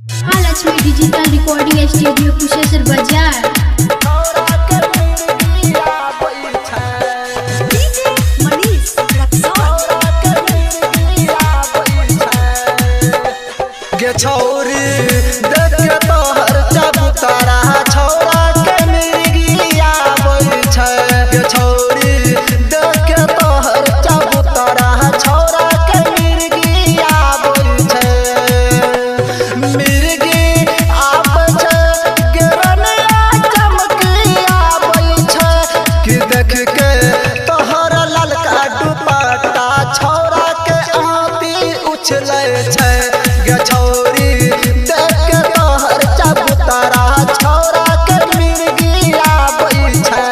Mahalakshmi digital recording studio Kusheshwar बाजार। छौरी देख के तोहर चबूतरा छौरा के मिर्गिया बोल छै। छौरी देख के तोहर चबूतरा छौरा के मिर्गिया बोल छै। मिर्गी आब छै गिरनिया चमकिया बोल छै कि देख के तोहर ललका दुपट्टा छौरा के आँती उछलै छै। छौरी देख के तोहर चबूतरा छौरा के मिर्गिया बोल छै।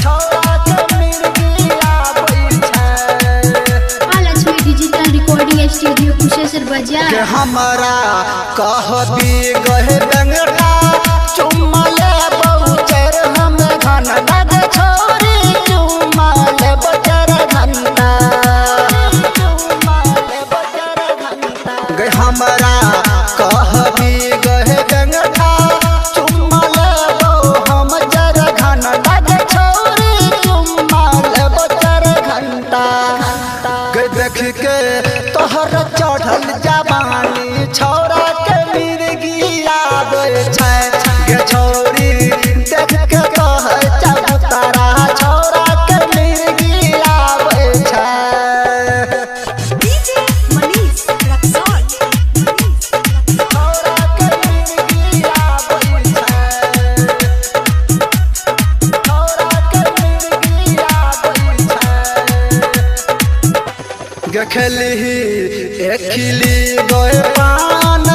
छौरा के मिर्गिया बोल छै। Mahalakshmi digital recording studio Kusheshwar बाजार। हमरा कहबी गहे बेंगटा चुम्मा ले बहुचर हम घन लग छोरी चुम्मा ले बचर घंटा। हमरा कहबी गहे बेंगटा चुम्मा ले बहु हम जर घन लग छोरी चुम्मा ले बचर घंटा। देख के तोहर चढ़ल जवानी छौरा के मिर्गिया बोल छै। छौरी देख के तोहर चबूतरा छौरा के मिर्गिया बोल छै। छौरा के मिर्गिया बोल छै। छौरा के मिर्गिया बोल छै। गखली एकली गोए पान